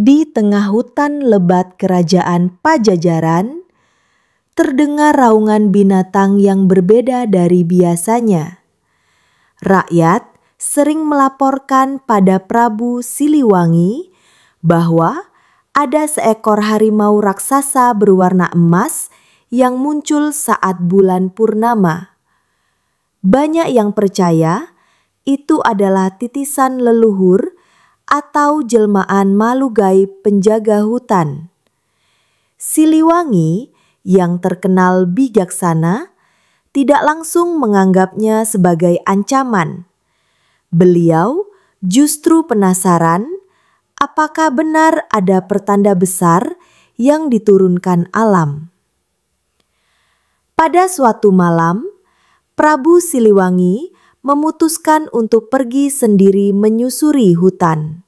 Di tengah hutan lebat kerajaan Pajajaran, terdengar raungan binatang yang berbeda dari biasanya. Rakyat sering melaporkan pada Prabu Siliwangi bahwa ada seekor harimau raksasa berwarna emas yang muncul saat bulan purnama. Banyak yang percaya itu adalah titisan leluhur atau jelmaan makhluk gaib penjaga hutan. Siliwangi yang terkenal bijaksana tidak langsung menganggapnya sebagai ancaman. Beliau justru penasaran apakah benar ada pertanda besar yang diturunkan alam. Pada suatu malam, Prabu Siliwangi memutuskan untuk pergi sendiri menyusuri hutan.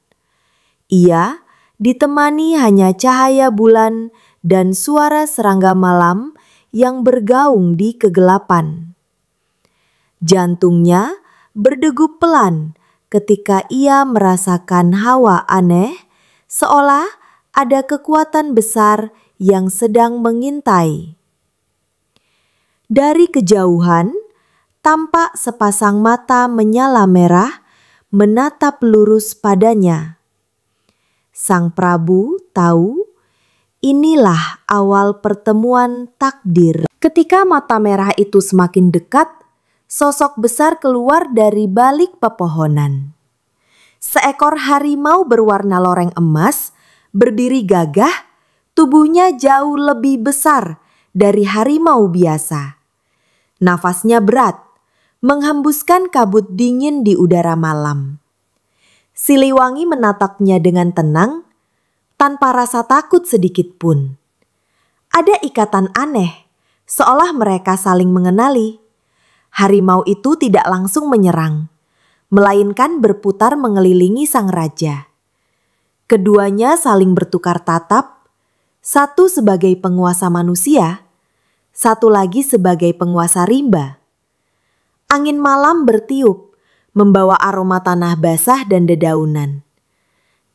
Ia ditemani hanya cahaya bulan dan suara serangga malam yang bergaung di kegelapan. Jantungnya berdegup pelan ketika ia merasakan hawa aneh, seolah ada kekuatan besar yang sedang mengintai. Dari kejauhan, tampak sepasang mata menyala merah menatap lurus padanya. Sang Prabu tahu inilah awal pertemuan takdir. Ketika mata merah itu semakin dekat, sosok besar keluar dari balik pepohonan. Seekor harimau berwarna loreng emas berdiri gagah, tubuhnya jauh lebih besar dari harimau biasa. Nafasnya berat, menghembuskan kabut dingin di udara malam. Siliwangi menatapnya dengan tenang, tanpa rasa takut sedikit pun. Ada ikatan aneh, seolah mereka saling mengenali. Harimau itu tidak langsung menyerang, melainkan berputar mengelilingi sang raja. Keduanya saling bertukar tatap, satu sebagai penguasa manusia, satu lagi sebagai penguasa rimba. Angin malam bertiup, membawa aroma tanah basah dan dedaunan.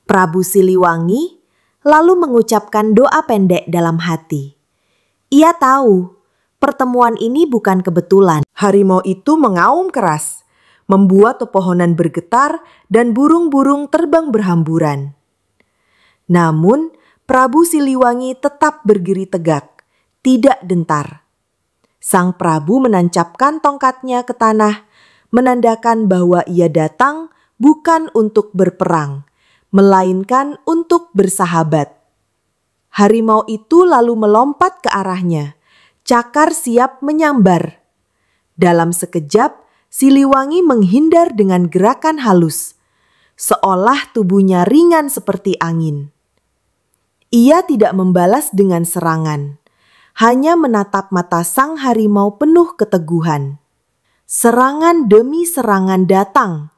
Prabu Siliwangi lalu mengucapkan doa pendek dalam hati. Ia tahu pertemuan ini bukan kebetulan. Harimau itu mengaum keras, membuat pepohonan bergetar dan burung-burung terbang berhamburan. Namun, Prabu Siliwangi tetap berdiri tegak, tidak gentar. Sang Prabu menancapkan tongkatnya ke tanah, menandakan bahwa ia datang bukan untuk berperang, melainkan untuk bersahabat. Harimau itu lalu melompat ke arahnya, cakar siap menyambar. Dalam sekejap, Siliwangi menghindar dengan gerakan halus, seolah tubuhnya ringan seperti angin. Ia tidak membalas dengan serangan, hanya menatap mata sang harimau penuh keteguhan. Serangan demi serangan datang,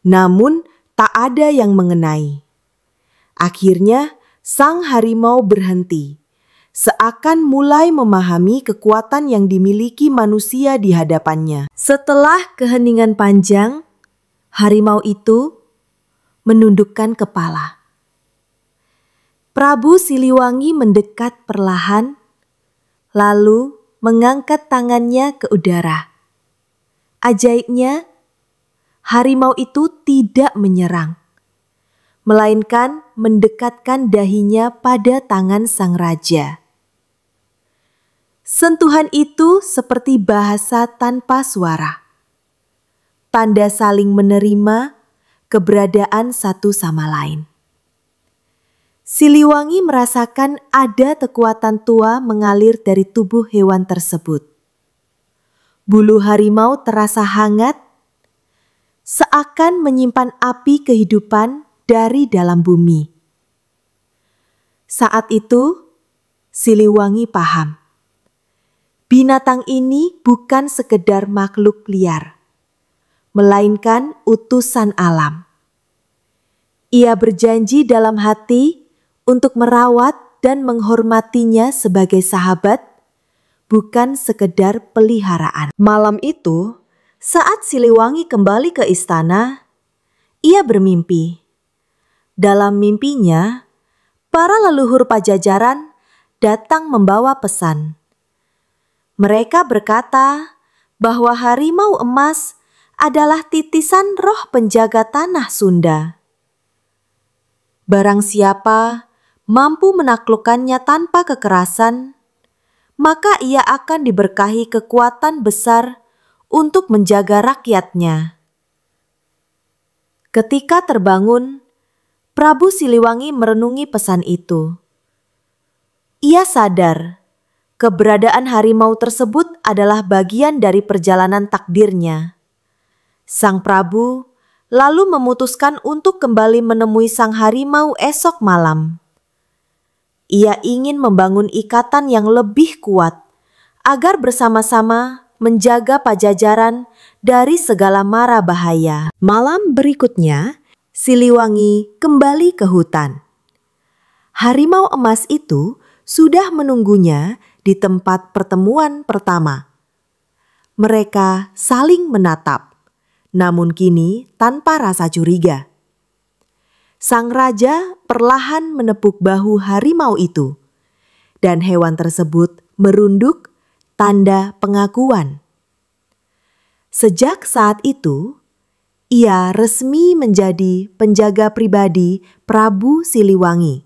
namun tak ada yang mengenai. Akhirnya, sang harimau berhenti, seakan mulai memahami kekuatan yang dimiliki manusia di hadapannya. Setelah keheningan panjang, harimau itu menundukkan kepala. Prabu Siliwangi mendekat perlahan, lalu mengangkat tangannya ke udara. Ajaibnya, harimau itu tidak menyerang, melainkan mendekatkan dahinya pada tangan sang raja. Sentuhan itu seperti bahasa tanpa suara, tanda saling menerima keberadaan satu sama lain. Siliwangi merasakan ada kekuatan tua mengalir dari tubuh hewan tersebut. Bulu harimau terasa hangat, seakan menyimpan api kehidupan dari dalam bumi. Saat itu, Siliwangi paham. Binatang ini bukan sekedar makhluk liar, melainkan utusan alam. Ia berjanji dalam hati untuk merawat dan menghormatinya sebagai sahabat, bukan sekedar peliharaan. Malam itu, saat Siliwangi kembali ke istana, ia bermimpi. Dalam mimpinya, para leluhur Pajajaran datang membawa pesan. Mereka berkata bahwa harimau emas adalah titisan roh penjaga tanah Sunda. Barang siapa mampu menaklukkannya tanpa kekerasan, maka ia akan diberkahi kekuatan besar untuk menjaga rakyatnya. Ketika terbangun, Prabu Siliwangi merenungi pesan itu. Ia sadar keberadaan harimau tersebut adalah bagian dari perjalanan takdirnya. Sang Prabu lalu memutuskan untuk kembali menemui sang harimau esok malam. Ia ingin membangun ikatan yang lebih kuat agar bersama-sama menjaga Pajajaran dari segala mara bahaya. Malam berikutnya, Siliwangi kembali ke hutan. Harimau emas itu sudah menunggunya di tempat pertemuan pertama. Mereka saling menatap, namun kini tanpa rasa curiga. Sang raja perlahan menepuk bahu harimau itu, dan hewan tersebut merunduk tanda pengakuan. Sejak saat itu, ia resmi menjadi penjaga pribadi Prabu Siliwangi.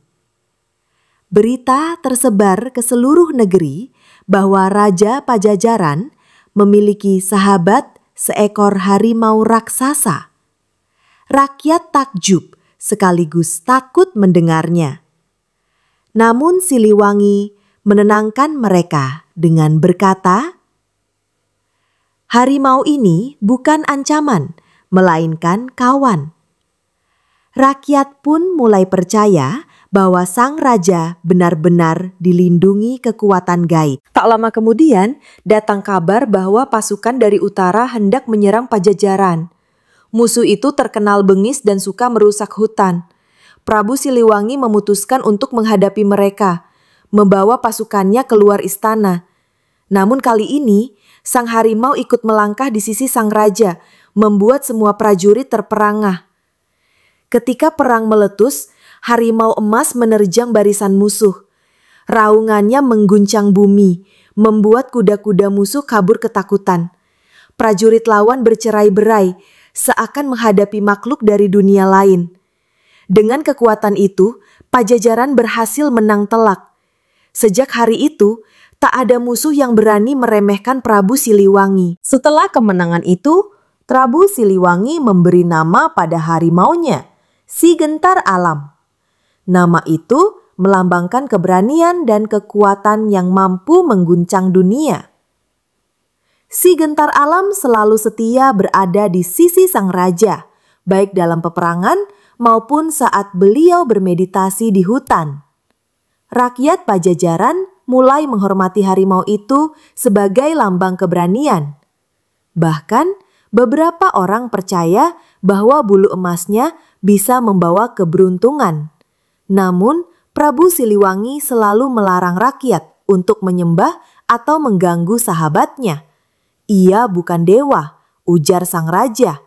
Berita tersebar ke seluruh negeri bahwa Raja Pajajaran memiliki sahabat seekor harimau raksasa. Rakyat takjub sekaligus takut mendengarnya. Namun Siliwangi menenangkan mereka dengan berkata, "Harimau ini bukan ancaman, melainkan kawan." Rakyat pun mulai percaya bahwa sang raja benar-benar dilindungi kekuatan gaib. Tak lama kemudian, datang kabar bahwa pasukan dari utara hendak menyerang Pajajaran. Musuh itu terkenal bengis dan suka merusak hutan. Prabu Siliwangi memutuskan untuk menghadapi mereka, membawa pasukannya keluar istana. Namun kali ini, sang harimau ikut melangkah di sisi sang raja, membuat semua prajurit terperangah. Ketika perang meletus, harimau emas menerjang barisan musuh. Raungannya mengguncang bumi, membuat kuda-kuda musuh kabur ketakutan. Prajurit lawan bercerai-berai, seakan menghadapi makhluk dari dunia lain. Dengan kekuatan itu, Pajajaran berhasil menang telak. Sejak hari itu, tak ada musuh yang berani meremehkan Prabu Siliwangi. Setelah kemenangan itu, Prabu Siliwangi memberi nama pada harimaunya, Si Gentar Alam. Nama itu melambangkan keberanian dan kekuatan yang mampu mengguncang dunia. Si Gentar Alam selalu setia berada di sisi sang raja, baik dalam peperangan maupun saat beliau bermeditasi di hutan. Rakyat Pajajaran mulai menghormati harimau itu sebagai lambang keberanian. Bahkan beberapa orang percaya bahwa bulu emasnya bisa membawa keberuntungan. Namun, Prabu Siliwangi selalu melarang rakyat untuk menyembah atau mengganggu sahabatnya. Ia bukan dewa, ujar sang raja,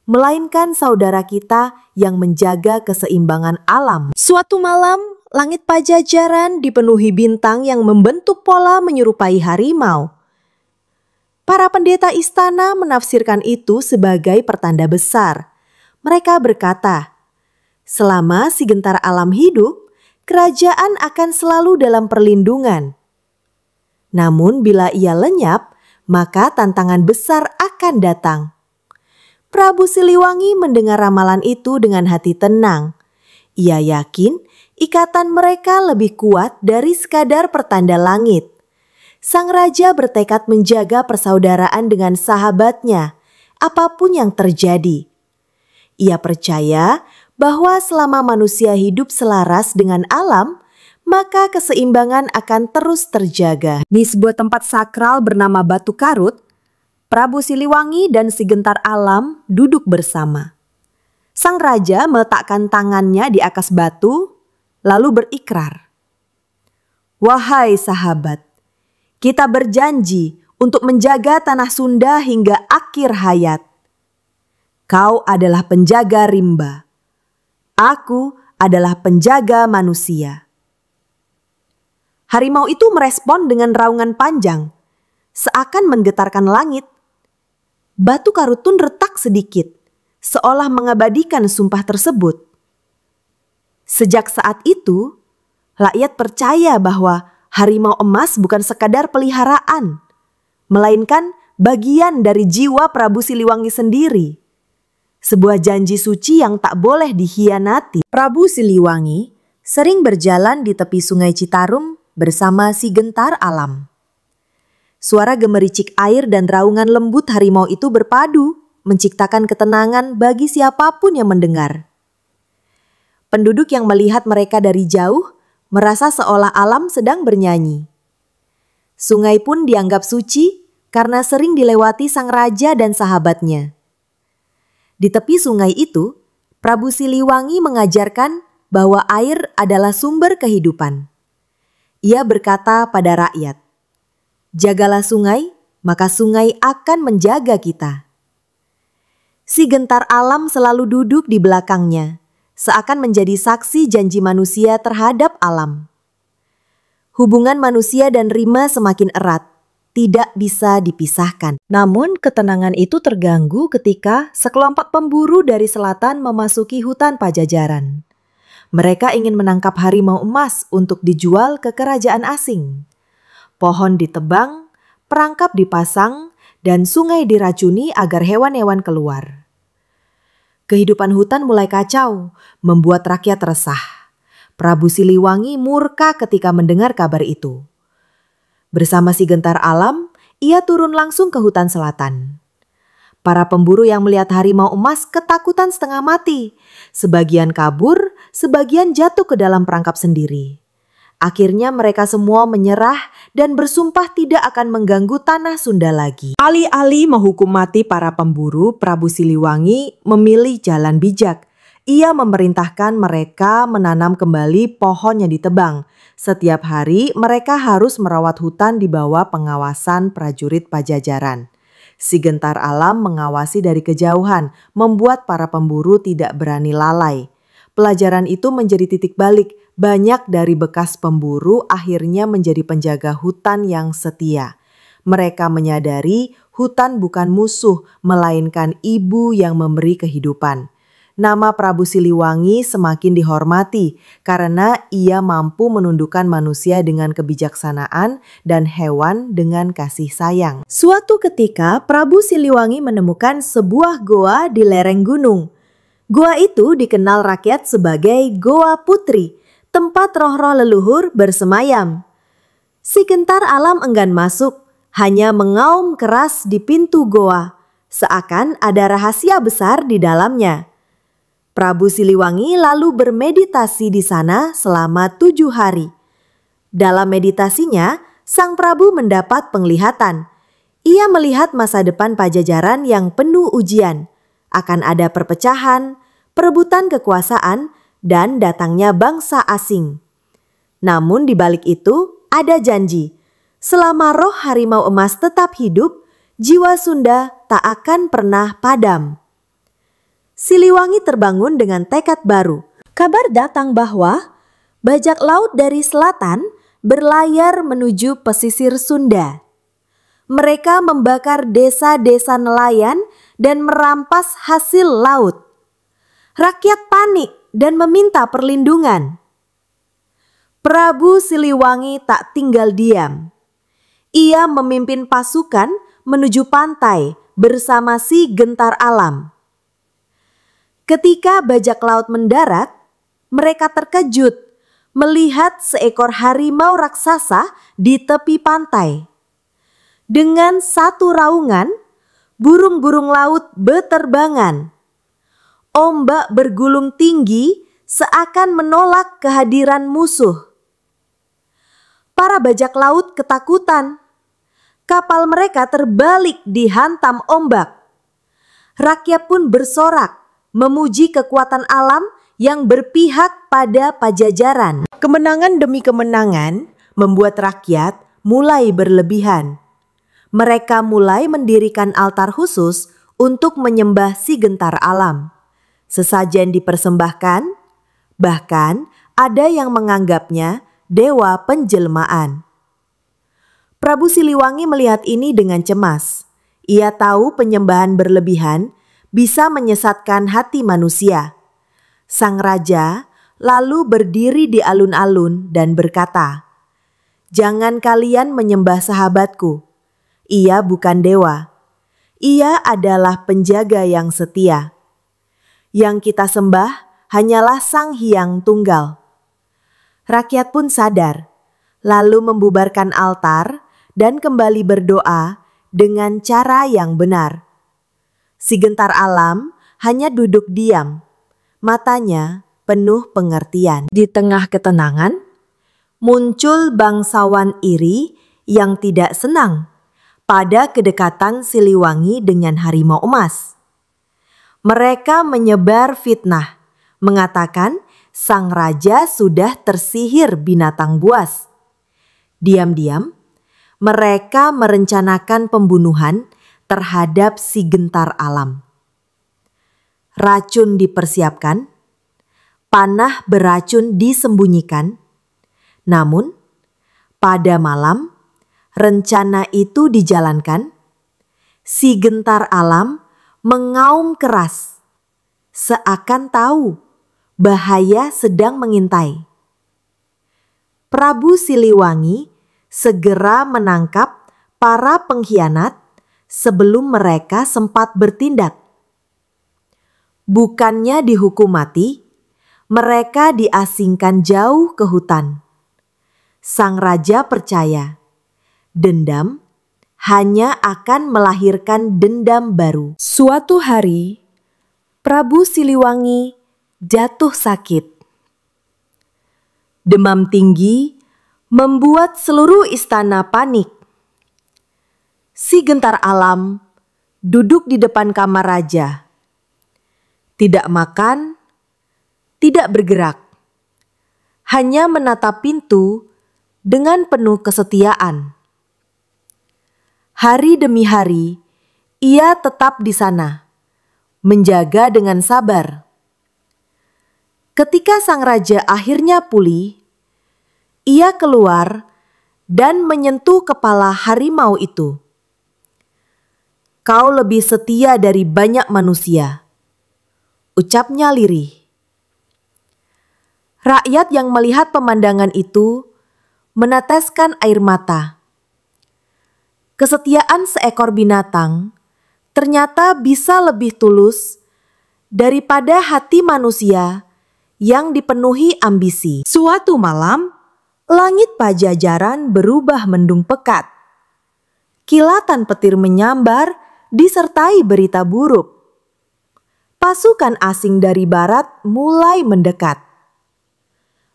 melainkan saudara kita yang menjaga keseimbangan alam. Suatu malam, langit Pajajaran dipenuhi bintang yang membentuk pola menyerupai harimau. Para pendeta istana menafsirkan itu sebagai pertanda besar. Mereka berkata, selama Si Gentar Alam hidup, kerajaan akan selalu dalam perlindungan. Namun bila ia lenyap, maka tantangan besar akan datang. Prabu Siliwangi mendengar ramalan itu dengan hati tenang. Ia yakin ikatan mereka lebih kuat dari sekadar pertanda langit. Sang raja bertekad menjaga persaudaraan dengan sahabatnya, apapun yang terjadi. Ia percaya bahwa selama manusia hidup selaras dengan alam, maka keseimbangan akan terus terjaga. Di sebuah tempat sakral bernama Batu Karut, Prabu Siliwangi dan Si Gentar Alam duduk bersama. Sang raja meletakkan tangannya di akas batu, lalu berikrar. "Wahai sahabat, kita berjanji untuk menjaga tanah Sunda hingga akhir hayat. Kau adalah penjaga rimba. Aku adalah penjaga manusia. Harimau itu merespon dengan raungan panjang, seakan menggetarkan langit. Batu karutun retak sedikit, seolah mengabadikan sumpah tersebut. Sejak saat itu, rakyat percaya bahwa harimau emas bukan sekadar peliharaan, melainkan bagian dari jiwa Prabu Siliwangi sendiri. Sebuah janji suci yang tak boleh dikhianati. Prabu Siliwangi sering berjalan di tepi Sungai Citarum bersama Si Gentar Alam. Suara gemericik air dan raungan lembut harimau itu berpadu, menciptakan ketenangan bagi siapapun yang mendengar. Penduduk yang melihat mereka dari jauh merasa seolah alam sedang bernyanyi. Sungai pun dianggap suci karena sering dilewati sang raja dan sahabatnya. Di tepi sungai itu, Prabu Siliwangi mengajarkan bahwa air adalah sumber kehidupan. Ia berkata pada rakyat, "Jagalah sungai, maka sungai akan menjaga kita." Si Gentar Alam selalu duduk di belakangnya, seakan menjadi saksi janji manusia terhadap alam. Hubungan manusia dan Rima semakin erat, tidak bisa dipisahkan. Namun ketenangan itu terganggu ketika sekelompok pemburu dari selatan memasuki hutan Pajajaran. Mereka ingin menangkap harimau emas untuk dijual ke kerajaan asing. Pohon ditebang, perangkap dipasang, dan sungai diracuni agar hewan-hewan keluar. Kehidupan hutan mulai kacau, membuat rakyat resah. Prabu Siliwangi murka ketika mendengar kabar itu. Bersama Si Gentar Alam, ia turun langsung ke hutan selatan. Para pemburu yang melihat harimau emas ketakutan setengah mati. Sebagian kabur, sebagian jatuh ke dalam perangkap sendiri. Akhirnya mereka semua menyerah dan bersumpah tidak akan mengganggu tanah Sunda lagi. Alih-alih menghukum mati para pemburu, Prabu Siliwangi memilih jalan bijak. Ia memerintahkan mereka menanam kembali pohon yang ditebang. Setiap hari mereka harus merawat hutan di bawah pengawasan prajurit Pajajaran. Si Gentar Alam mengawasi dari kejauhan, membuat para pemburu tidak berani lalai. Pelajaran itu menjadi titik balik. Banyak dari bekas pemburu akhirnya menjadi penjaga hutan yang setia. Mereka menyadari hutan bukan musuh, melainkan ibu yang memberi kehidupan. Nama Prabu Siliwangi semakin dihormati karena ia mampu menundukkan manusia dengan kebijaksanaan dan hewan dengan kasih sayang. Suatu ketika Prabu Siliwangi menemukan sebuah goa di lereng gunung. Goa itu dikenal rakyat sebagai Goa Putri, tempat roh-roh leluhur bersemayam. Si Gentar Alam enggan masuk, hanya mengaum keras di pintu goa, seakan ada rahasia besar di dalamnya. Prabu Siliwangi lalu bermeditasi di sana selama 7 hari. Dalam meditasinya, sang Prabu mendapat penglihatan. Ia melihat masa depan Pajajaran yang penuh ujian. Akan ada perpecahan, perebutan kekuasaan, dan datangnya bangsa asing. Namun di balik itu ada janji. Selama roh harimau emas tetap hidup, jiwa Sunda tak akan pernah padam. Siliwangi terbangun dengan tekad baru. Kabar datang bahwa bajak laut dari selatan berlayar menuju pesisir Sunda. Mereka membakar desa-desa nelayan dan merampas hasil laut. Rakyat panik dan meminta perlindungan. Prabu Siliwangi tak tinggal diam. Ia memimpin pasukan menuju pantai bersama Si Gentar Alam. Ketika bajak laut mendarat, mereka terkejut melihat seekor harimau raksasa di tepi pantai. Dengan satu raungan, burung-burung laut beterbangan. Ombak bergulung tinggi seakan menolak kehadiran musuh. Para bajak laut ketakutan. Kapal mereka terbalik dihantam ombak. Rakyat pun bersorak memuji kekuatan alam yang berpihak pada Pajajaran. Kemenangan demi kemenangan membuat rakyat mulai berlebihan. Mereka mulai mendirikan altar khusus untuk menyembah Si Gentar Alam. Sesajen dipersembahkan, bahkan ada yang menganggapnya dewa penjelmaan. Prabu Siliwangi melihat ini dengan cemas. Ia tahu penyembahan berlebihan bisa menyesatkan hati manusia. Sang raja lalu berdiri di alun-alun dan berkata, "Jangan kalian menyembah sahabatku. Ia bukan dewa. Ia adalah penjaga yang setia. Yang kita sembah hanyalah Sang Hyang Tunggal." Rakyat pun sadar, lalu membubarkan altar dan kembali berdoa dengan cara yang benar. Si Gentar Alam hanya duduk diam, matanya penuh pengertian. Di tengah ketenangan, muncul bangsawan iri yang tidak senang pada kedekatan Siliwangi dengan harimau emas. Mereka menyebar fitnah, mengatakan sang raja sudah tersihir binatang buas. Diam-diam, mereka merencanakan pembunuhan terhadap si Gentar Alam. Racun dipersiapkan, panah beracun disembunyikan. Namun, pada malam rencana itu dijalankan, si Gentar Alam mengaum keras, seakan tahu bahaya sedang mengintai. Prabu Siliwangi segera menangkap para pengkhianat sebelum mereka sempat bertindak. Bukannya dihukum mati, mereka diasingkan jauh ke hutan. Sang raja percaya, dendam hanya akan melahirkan dendam baru. Suatu hari, Prabu Siliwangi jatuh sakit. Demam tinggi membuat seluruh istana panik. Si Gentar Alam duduk di depan kamar raja. Tidak makan, tidak bergerak. Hanya menatap pintu dengan penuh kesetiaan. Hari demi hari, ia tetap di sana, menjaga dengan sabar. Ketika sang raja akhirnya pulih, ia keluar dan menyentuh kepala harimau itu. "Kau lebih setia dari banyak manusia," ucapnya lirih. Rakyat yang melihat pemandangan itu meneteskan air mata. Kesetiaan seekor binatang ternyata bisa lebih tulus daripada hati manusia yang dipenuhi ambisi. Suatu malam, langit Pajajaran berubah mendung pekat. Kilatan petir menyambar disertai berita buruk. Pasukan asing dari barat mulai mendekat.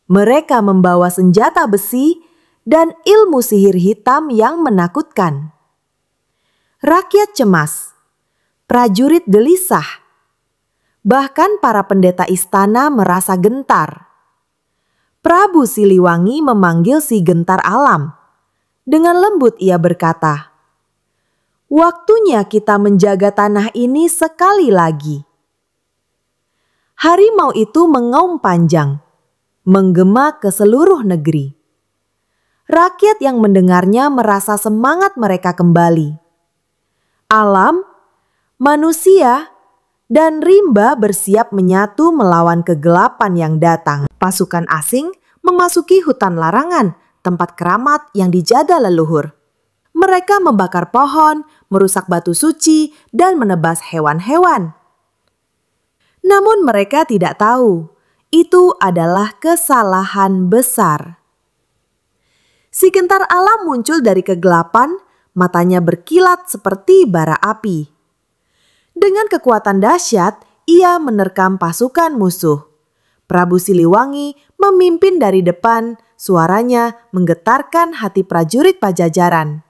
Mereka membawa senjata besi dan ilmu sihir hitam yang menakutkan. Rakyat cemas, prajurit gelisah, bahkan para pendeta istana merasa gentar. Prabu Siliwangi memanggil si Gentar Alam. Dengan lembut ia berkata, "Waktunya kita menjaga tanah ini sekali lagi." Harimau itu mengaum panjang, menggema ke seluruh negeri. Rakyat yang mendengarnya merasa semangat mereka kembali. Alam, manusia, dan rimba bersiap menyatu melawan kegelapan yang datang. Pasukan asing memasuki hutan larangan, tempat keramat yang dijaga leluhur. Mereka membakar pohon, merusak batu suci, dan menebas hewan-hewan. Namun mereka tidak tahu, itu adalah kesalahan besar. Si Gentar Alam muncul dari kegelapan, matanya berkilat seperti bara api. Dengan kekuatan dahsyat, ia menerkam pasukan musuh. Prabu Siliwangi memimpin dari depan, suaranya menggetarkan hati prajurit Pajajaran.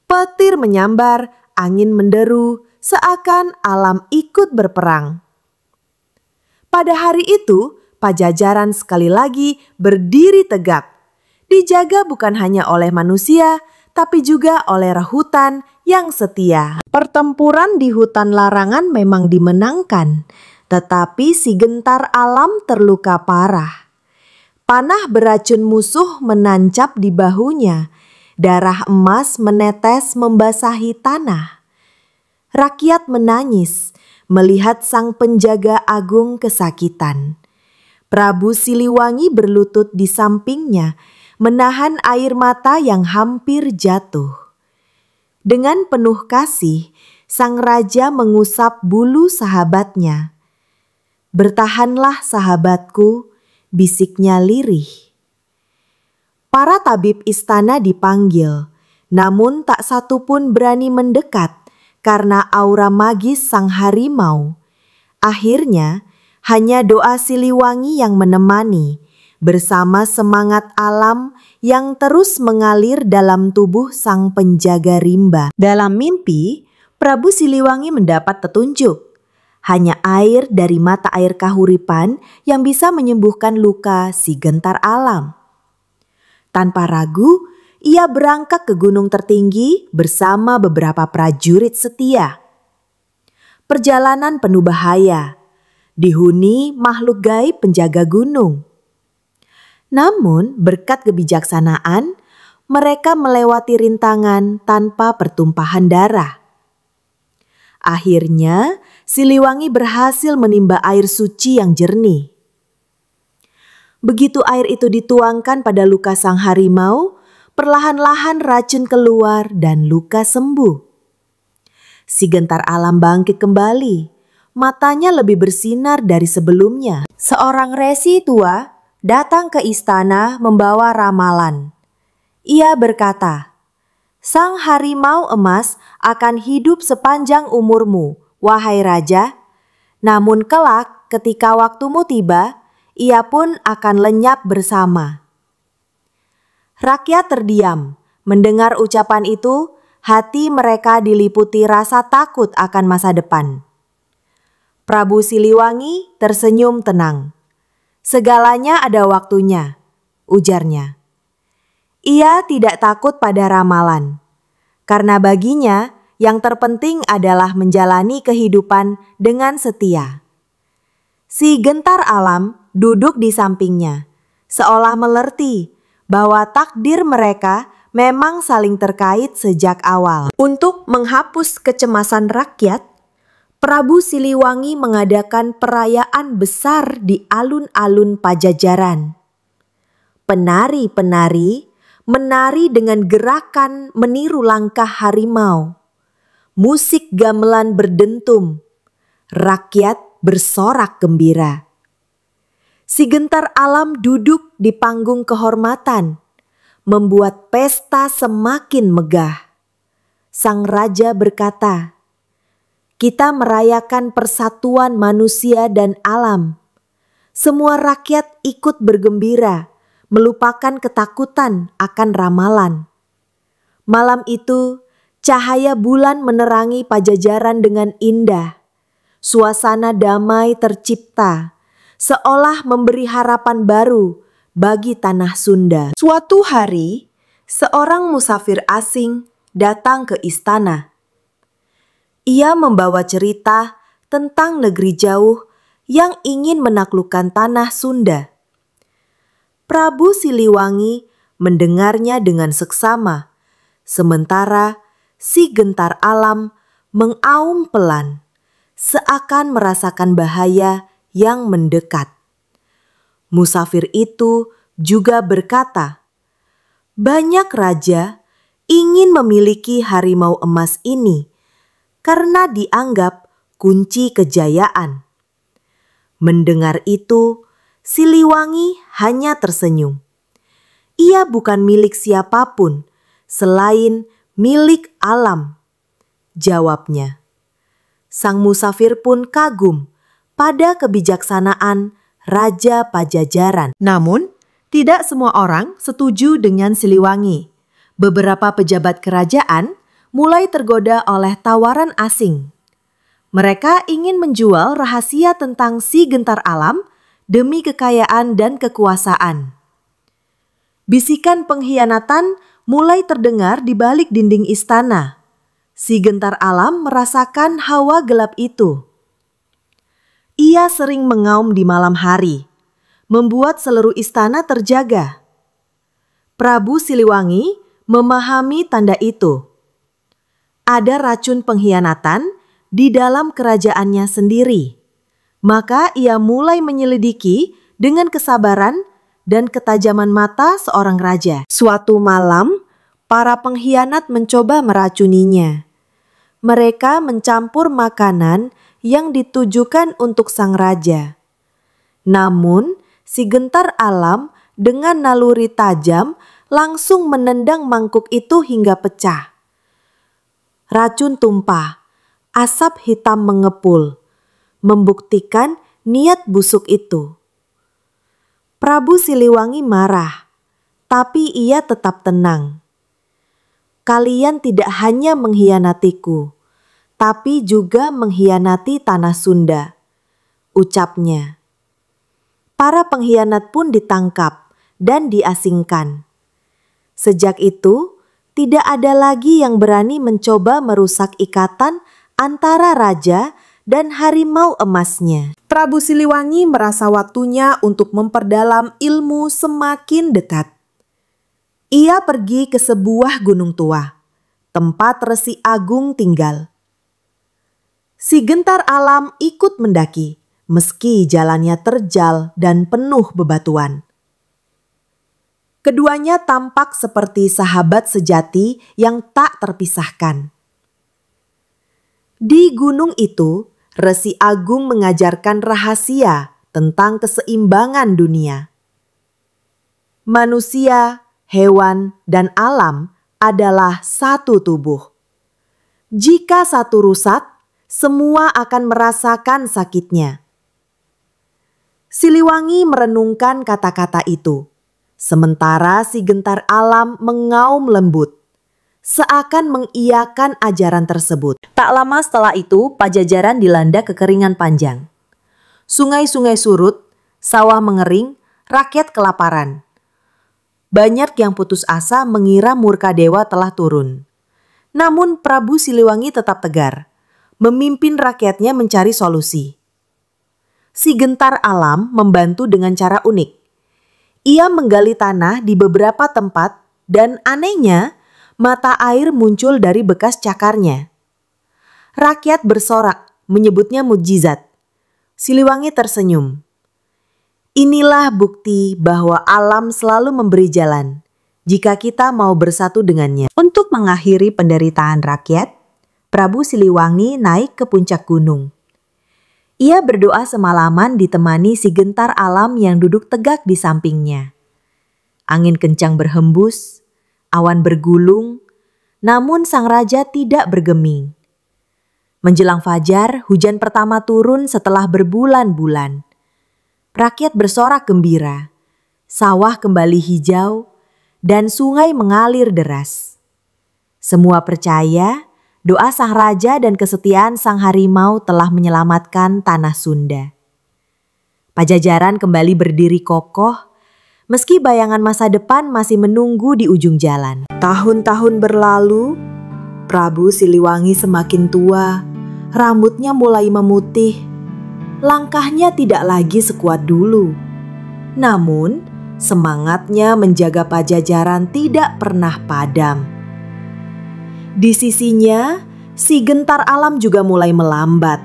Petir menyambar, angin menderu, seakan alam ikut berperang. Pada hari itu, Pajajaran sekali lagi berdiri tegak. Dijaga bukan hanya oleh manusia, tapi juga oleh rehutan yang setia. Pertempuran di hutan larangan memang dimenangkan, tetapi si Gentar Alam terluka parah. Panah beracun musuh menancap di bahunya, darah emas menetes membasahi tanah. Rakyat menangis melihat sang penjaga agung kesakitan. Prabu Siliwangi berlutut di sampingnya, menahan air mata yang hampir jatuh. Dengan penuh kasih, sang raja mengusap bulu sahabatnya. "Bertahanlah sahabatku," bisiknya lirih. Para tabib istana dipanggil, namun tak satu pun berani mendekat karena aura magis sang harimau. Akhirnya, hanya doa Siliwangi yang menemani, bersama semangat alam yang terus mengalir dalam tubuh sang penjaga rimba. Dalam mimpi, Prabu Siliwangi mendapat petunjuk. Hanya air dari mata air kahuripan yang bisa menyembuhkan luka si gentar alam. Tanpa ragu, ia berangkat ke gunung tertinggi bersama beberapa prajurit setia. Perjalanan penuh bahaya, dihuni makhluk gaib penjaga gunung. Namun berkat kebijaksanaan, mereka melewati rintangan tanpa pertumpahan darah. Akhirnya, Siliwangi berhasil menimba air suci yang jernih. Begitu air itu dituangkan pada luka sang harimau, perlahan-lahan racun keluar dan luka sembuh. Si gentar alam bangkit kembali, matanya lebih bersinar dari sebelumnya. Seorang resi tua datang ke istana membawa ramalan. Ia berkata, "Sang harimau emas akan hidup sepanjang umurmu, wahai raja. Namun kelak ketika waktumu tiba, ia pun akan lenyap bersama." Rakyat terdiam. Mendengar ucapan itu, hati mereka diliputi rasa takut akan masa depan. Prabu Siliwangi tersenyum tenang. "Segalanya ada waktunya," ujarnya. Ia tidak takut pada ramalan, karena baginya yang terpenting adalah menjalani kehidupan dengan setia. Si gentar alam duduk di sampingnya, seolah melerti bahwa takdir mereka memang saling terkait sejak awal. Untuk menghapus kecemasan rakyat, Prabu Siliwangi mengadakan perayaan besar di alun-alun Pajajaran. Penari-penari menari dengan gerakan meniru langkah harimau. Musik gamelan berdentum. Rakyat bersorak gembira. Si gentar alam duduk di panggung kehormatan, membuat pesta semakin megah. Sang raja berkata, "Kita merayakan persatuan manusia dan alam. Semua rakyat ikut bergembira, melupakan ketakutan akan ramalan." Malam itu, cahaya bulan menerangi Pajajaran dengan indah. Suasana damai tercipta, seolah memberi harapan baru bagi tanah Sunda. Suatu hari, seorang musafir asing datang ke istana. Ia membawa cerita tentang negeri jauh yang ingin menaklukkan tanah Sunda. Prabu Siliwangi mendengarnya dengan seksama, sementara si gentar alam mengaum pelan, seakan merasakan bahaya yang mendekat. Musafir itu juga berkata, "Banyak raja ingin memiliki harimau emas ini karena dianggap kunci kejayaan." Mendengar itu, Siliwangi hanya tersenyum. Ia bukan milik siapapun selain milik alam, jawabnya. Sang musafir pun kagum pada kebijaksanaan Raja Pajajaran. Namun, tidak semua orang setuju dengan Siliwangi. Beberapa pejabat kerajaan mulai tergoda oleh tawaran asing. Mereka ingin menjual rahasia tentang si gentar alam demi kekayaan dan kekuasaan. Bisikan pengkhianatan mulai terdengar di balik dinding istana. Si gentar alam merasakan hawa gelap itu. Ia sering mengaum di malam hari, membuat seluruh istana terjaga. Prabu Siliwangi memahami tanda itu. Ada racun pengkhianatan di dalam kerajaannya sendiri. Maka ia mulai menyelidiki dengan kesabaran dan ketajaman mata seorang raja. Suatu malam, para pengkhianat mencoba meracuninya. Mereka mencampur makanan yang ditujukan untuk sang raja. Namun, si Gentar Alam dengan naluri tajam langsung menendang mangkuk itu hingga pecah. Racun tumpah, asap hitam mengepul, membuktikan niat busuk itu. Prabu Siliwangi marah, tapi ia tetap tenang. Kalian tidak hanya mengkhianatiku, tapi juga mengkhianati tanah Sunda, ucapnya. Para pengkhianat pun ditangkap dan diasingkan. Sejak itu, tidak ada lagi yang berani mencoba merusak ikatan antara raja dan harimau emasnya. Prabu Siliwangi merasa waktunya untuk memperdalam ilmu semakin dekat. Ia pergi ke sebuah gunung tua, tempat Resi Agung tinggal. Si Gentar Alam ikut mendaki, meski jalannya terjal dan penuh bebatuan. Keduanya tampak seperti sahabat sejati yang tak terpisahkan. Di gunung itu, Resi Agung mengajarkan rahasia tentang keseimbangan dunia. Manusia, hewan, dan alam adalah satu tubuh. Jika satu rusak, semua akan merasakan sakitnya. Siliwangi merenungkan kata-kata itu, sementara si Gentar Alam mengaum lembut, seakan mengiyakan ajaran tersebut. Tak lama setelah itu, Pajajaran dilanda kekeringan panjang. Sungai-sungai surut, sawah mengering, rakyat kelaparan. Banyak yang putus asa mengira murka dewa telah turun. Namun Prabu Siliwangi tetap tegar, memimpin rakyatnya mencari solusi. Si Gentar Alam membantu dengan cara unik. Ia menggali tanah di beberapa tempat dan anehnya mata air muncul dari bekas cakarnya. Rakyat bersorak menyebutnya mukjizat. Siliwangi tersenyum. Inilah bukti bahwa alam selalu memberi jalan jika kita mau bersatu dengannya. Untuk mengakhiri penderitaan rakyat, Prabu Siliwangi naik ke puncak gunung. Ia berdoa semalaman ditemani si Gentar Alam yang duduk tegak di sampingnya. Angin kencang berhembus, awan bergulung, namun sang raja tidak bergeming. Menjelang fajar, hujan pertama turun setelah berbulan-bulan. Rakyat bersorak gembira, sawah kembali hijau, dan sungai mengalir deras. Semua percaya doa sang raja dan kesetiaan sang harimau telah menyelamatkan tanah Sunda. Pajajaran kembali berdiri kokoh, meski bayangan masa depan masih menunggu di ujung jalan. Tahun-tahun berlalu, Prabu Siliwangi semakin tua, rambutnya mulai memutih. Langkahnya tidak lagi sekuat dulu. Namun, semangatnya menjaga Pajajaran tidak pernah padam. Di sisinya, si Gentar Alam juga mulai melambat,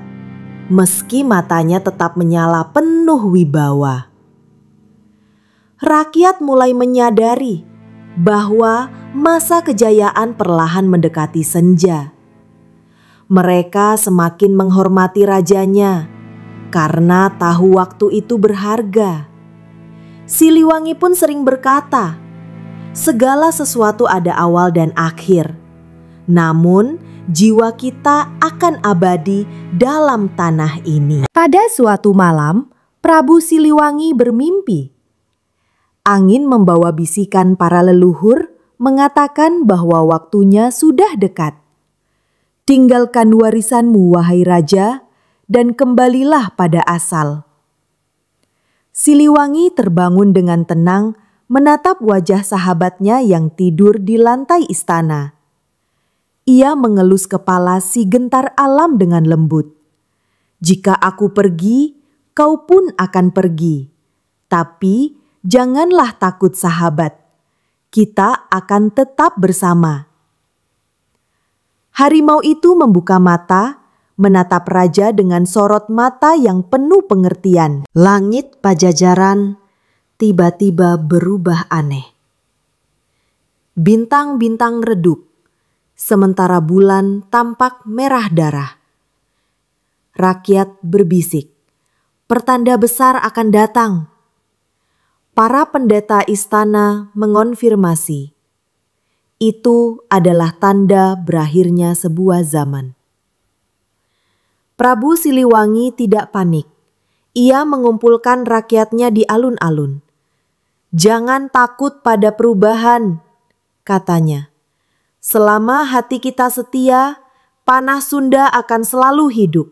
meski matanya tetap menyala penuh wibawa. Rakyat mulai menyadari bahwa masa kejayaan perlahan mendekati senja. Mereka semakin menghormati rajanya karena tahu waktu itu berharga. Siliwangi pun sering berkata, segala sesuatu ada awal dan akhir. Namun, jiwa kita akan abadi dalam tanah ini. Pada suatu malam, Prabu Siliwangi bermimpi. Angin membawa bisikan para leluhur mengatakan bahwa waktunya sudah dekat. Tinggalkan warisanmu, wahai raja, dan kembalilah pada asal. Siliwangi terbangun dengan tenang menatap wajah sahabatnya yang tidur di lantai istana. Ia mengelus kepala si Gentar Alam dengan lembut. Jika aku pergi, kau pun akan pergi. Tapi janganlah takut sahabat, kita akan tetap bersama. Harimau itu membuka mata, menatap raja dengan sorot mata yang penuh pengertian. Langit Pajajaran tiba-tiba berubah aneh. Bintang-bintang redup, sementara bulan tampak merah darah. Rakyat berbisik, pertanda besar akan datang. Para pendeta istana mengonfirmasi, itu adalah tanda berakhirnya sebuah zaman. Prabu Siliwangi tidak panik. Ia mengumpulkan rakyatnya di alun-alun. "Jangan takut pada perubahan," katanya. "Selama hati kita setia, panah Sunda akan selalu hidup."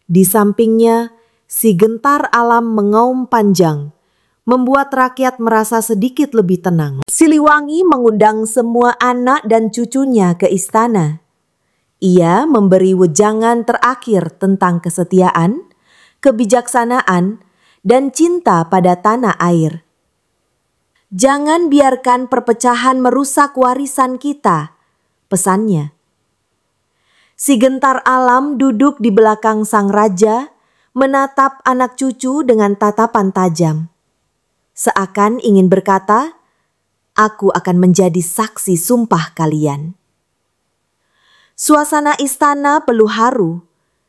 Di sampingnya, si gentar alam mengaum panjang, membuat rakyat merasa sedikit lebih tenang. Siliwangi mengundang semua anak dan cucunya ke istana. Ia memberi wejangan terakhir tentang kesetiaan, kebijaksanaan, dan cinta pada tanah air. "Jangan biarkan perpecahan merusak warisan kita," pesannya. Si gentar alam duduk di belakang sang raja, menatap anak cucu dengan tatapan tajam. Seakan ingin berkata, "Aku akan menjadi saksi sumpah kalian." Suasana istana penuh haru.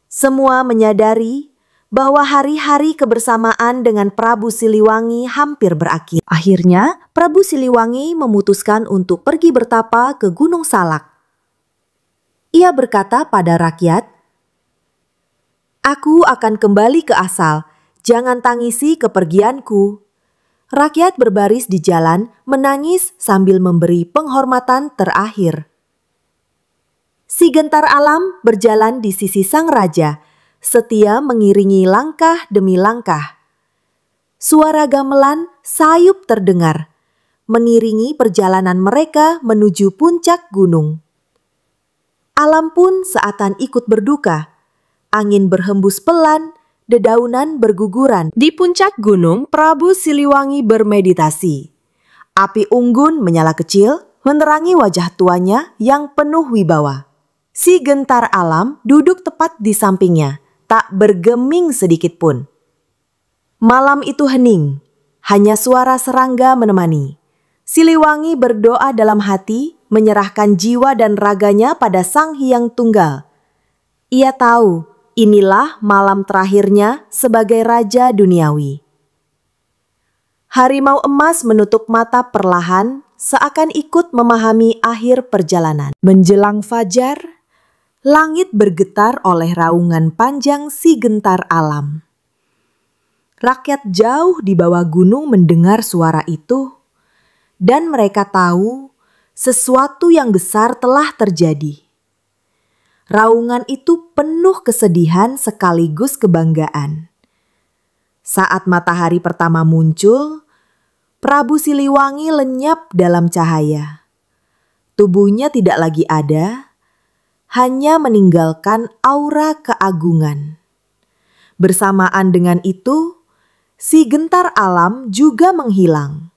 Semua menyadari bahwa hari-hari kebersamaan dengan Prabu Siliwangi hampir berakhir. Akhirnya, Prabu Siliwangi memutuskan untuk pergi bertapa ke Gunung Salak. Ia berkata pada rakyat, "Aku akan kembali ke asal, jangan tangisi kepergianku." Rakyat berbaris di jalan menangis sambil memberi penghormatan terakhir. Si gentar alam berjalan di sisi sang raja, setia mengiringi langkah demi langkah. Suara gamelan sayup terdengar, mengiringi perjalanan mereka menuju puncak gunung. Alam pun seakan ikut berduka. Angin berhembus pelan, dedaunan berguguran. Di puncak gunung, Prabu Siliwangi bermeditasi. Api unggun menyala kecil, menerangi wajah tuanya yang penuh wibawa. Si gentar alam duduk tepat di sampingnya, tak bergeming sedikit pun. Malam itu hening, hanya suara serangga menemani. Siliwangi berdoa dalam hati, menyerahkan jiwa dan raganya pada Sang Hyang Tunggal. Ia tahu, inilah malam terakhirnya sebagai raja duniawi. Harimau emas menutup mata perlahan, seakan ikut memahami akhir perjalanan. Menjelang fajar, langit bergetar oleh raungan panjang si gentar alam. Rakyat jauh di bawah gunung mendengar suara itu, dan mereka tahu sesuatu yang besar telah terjadi. Raungan itu penuh kesedihan sekaligus kebanggaan. Saat matahari pertama muncul, Prabu Siliwangi lenyap dalam cahaya. Tubuhnya tidak lagi ada, hanya meninggalkan aura keagungan. Bersamaan dengan itu, si gentar alam juga menghilang,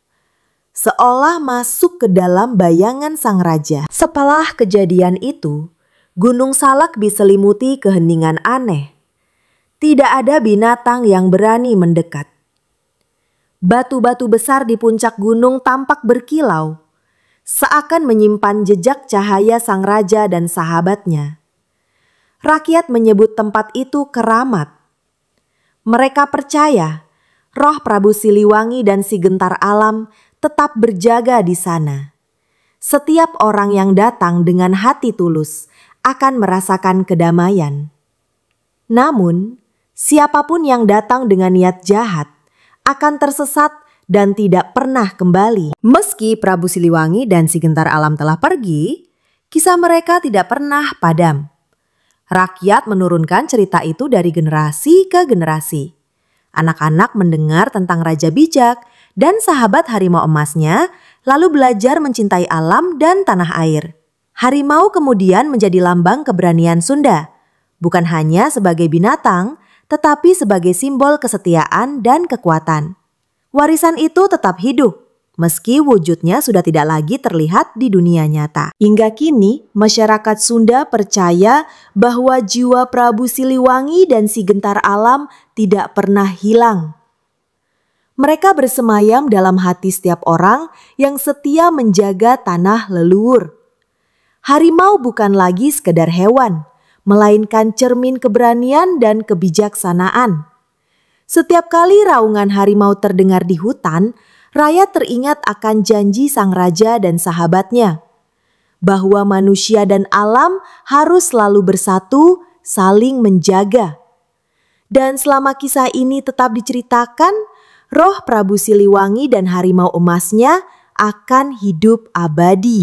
seolah masuk ke dalam bayangan sang raja. Setelah kejadian itu, Gunung Salak diselimuti keheningan aneh. Tidak ada binatang yang berani mendekat. Batu-batu besar di puncak gunung tampak berkilau, seakan menyimpan jejak cahaya sang raja dan sahabatnya. Rakyat menyebut tempat itu keramat. Mereka percaya roh Prabu Siliwangi dan si gentar alam tetap berjaga di sana. Setiap orang yang datang dengan hati tulus akan merasakan kedamaian. Namun, siapapun yang datang dengan niat jahat akan tersesat dan tidak pernah kembali. Meski Prabu Siliwangi dan si gentar alam telah pergi, kisah mereka tidak pernah padam. Rakyat menurunkan cerita itu dari generasi ke generasi. Anak-anak mendengar tentang Raja Bijak dan sahabat harimau emasnya, lalu belajar mencintai alam dan tanah air. Harimau kemudian menjadi lambang keberanian Sunda, bukan hanya sebagai binatang, tetapi sebagai simbol kesetiaan dan kekuatan. Warisan itu tetap hidup, meski wujudnya sudah tidak lagi terlihat di dunia nyata. Hingga kini, masyarakat Sunda percaya bahwa jiwa Prabu Siliwangi dan Si Gentar Alam tidak pernah hilang. Mereka bersemayam dalam hati setiap orang yang setia menjaga tanah leluhur. Harimau bukan lagi sekedar hewan, melainkan cermin keberanian dan kebijaksanaan. Setiap kali raungan harimau terdengar di hutan, rakyat teringat akan janji sang raja dan sahabatnya, bahwa manusia dan alam harus selalu bersatu, saling menjaga. Dan selama kisah ini tetap diceritakan, roh Prabu Siliwangi dan harimau emasnya akan hidup abadi.